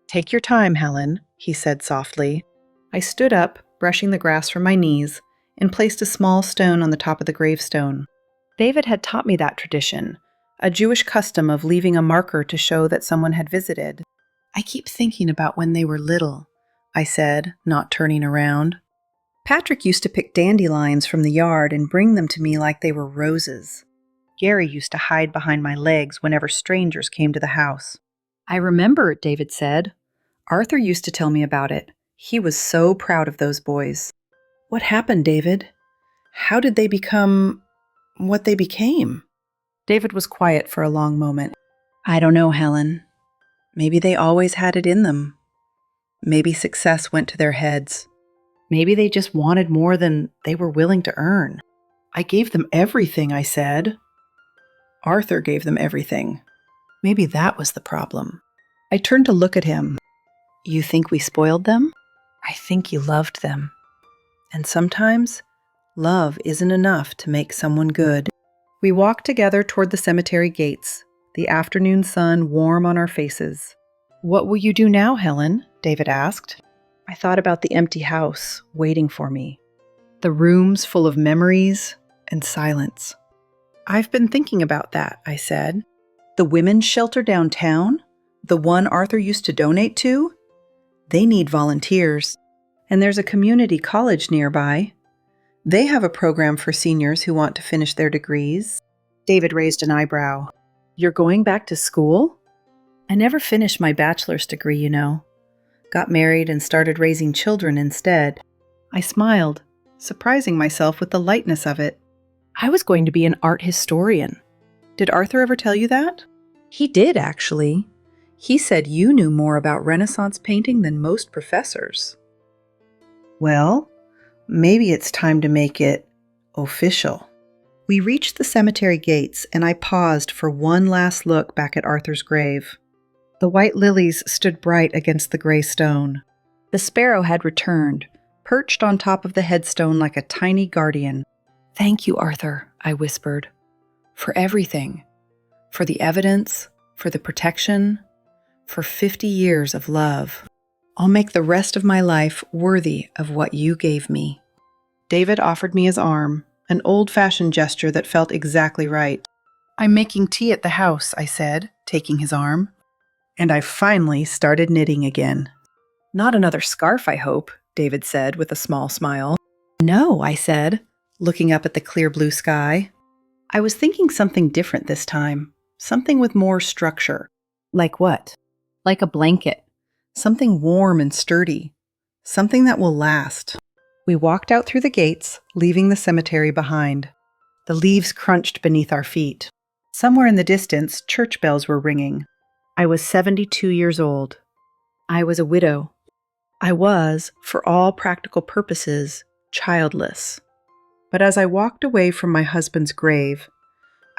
Take your time, Helen, he said softly. I stood up, brushing the grass from my knees, and placed a small stone on the top of the gravestone. David had taught me that tradition, a Jewish custom of leaving a marker to show that someone had visited. I keep thinking about when they were little, I said, not turning around. Patrick used to pick dandelions from the yard and bring them to me like they were roses. Gary used to hide behind my legs whenever strangers came to the house. I remember, David said. Arthur used to tell me about it. He was so proud of those boys. What happened, David? How did they become what they became? David was quiet for a long moment. I don't know, Helen. Maybe they always had it in them. Maybe success went to their heads. Maybe they just wanted more than they were willing to earn. I gave them everything, I said. Arthur gave them everything. Maybe that was the problem. I turned to look at him. You think we spoiled them? I think you loved them. And sometimes, love isn't enough to make someone good. We walked together toward the cemetery gates, the afternoon sun warm on our faces. What will you do now, Helen? David asked. I thought about the empty house waiting for me, the rooms full of memories and silence. I've been thinking about that, I said. The women's shelter downtown, the one Arthur used to donate to, they need volunteers. And there's a community college nearby. They have a program for seniors who want to finish their degrees. David raised an eyebrow. You're going back to school? I never finished my bachelor's degree, you know. Got married and started raising children instead. I smiled, surprising myself with the lightness of it. I was going to be an art historian. Did Arthur ever tell you that? He did, actually. He said you knew more about Renaissance painting than most professors. Well, maybe it's time to make it official. We reached the cemetery gates, and I paused for one last look back at Arthur's grave. The white lilies stood bright against the gray stone. The sparrow had returned, perched on top of the headstone like a tiny guardian. Thank you, Arthur, I whispered. For everything. For the evidence, for the protection, for 50 years of love. I'll make the rest of my life worthy of what you gave me. David offered me his arm, an old-fashioned gesture that felt exactly right. I'm making tea at the house, I said, taking his arm. And I finally started knitting again. Not another scarf, I hope, David said with a small smile. No, I said, looking up at the clear blue sky. I was thinking something different this time, something with more structure. Like what? Like a blanket. Something warm and sturdy. Something that will last. We walked out through the gates, leaving the cemetery behind. The leaves crunched beneath our feet. Somewhere in the distance, church bells were ringing. I was 72 years old. I was a widow. I was, for all practical purposes, childless. But as I walked away from my husband's grave,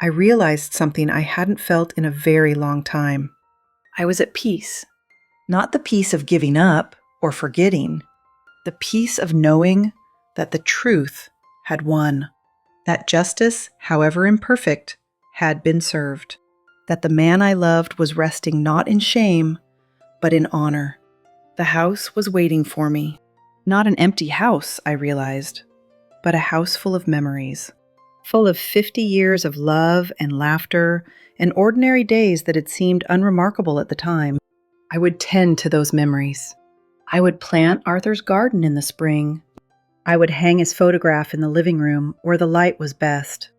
I realized something I hadn't felt in a very long time. I was at peace. Not the peace of giving up or forgetting, the peace of knowing that the truth had won, that justice, however imperfect, had been served, that the man I loved was resting not in shame, but in honor. The house was waiting for me. Not an empty house, I realized, but a house full of memories, full of 50 years of love and laughter and ordinary days that had seemed unremarkable at the time. I would tend to those memories. I would plant Arthur's garden in the spring. I would hang his photograph in the living room where the light was best.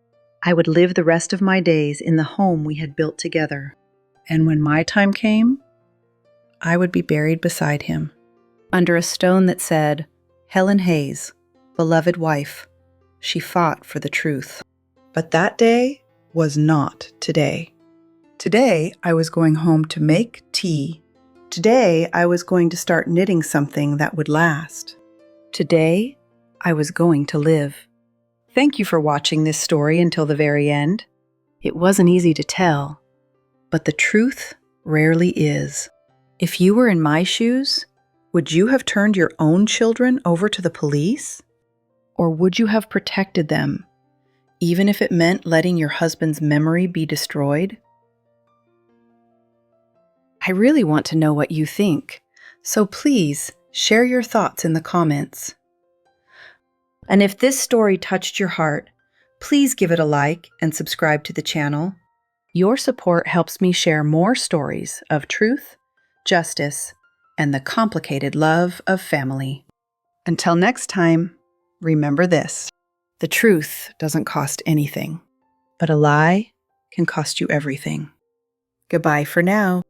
I would live the rest of my days in the home we had built together. And when my time came, I would be buried beside him, under a stone that said, Helen Hayes, beloved wife. She fought for the truth. But that day was not today. Today, I was going home to make tea. Today, I was going to start knitting something that would last. Today, I was going to live. Thank you for watching this story until the very end. It wasn't easy to tell, but the truth rarely is. If you were in my shoes, would you have turned your own children over to the police? Or would you have protected them, even if it meant letting your husband's memory be destroyed? I really want to know what you think, so please share your thoughts in the comments. And if this story touched your heart, please give it a like and subscribe to the channel. Your support helps me share more stories of truth, justice, and the complicated love of family. Until next time, remember this: the truth doesn't cost anything, but a lie can cost you everything. Goodbye for now.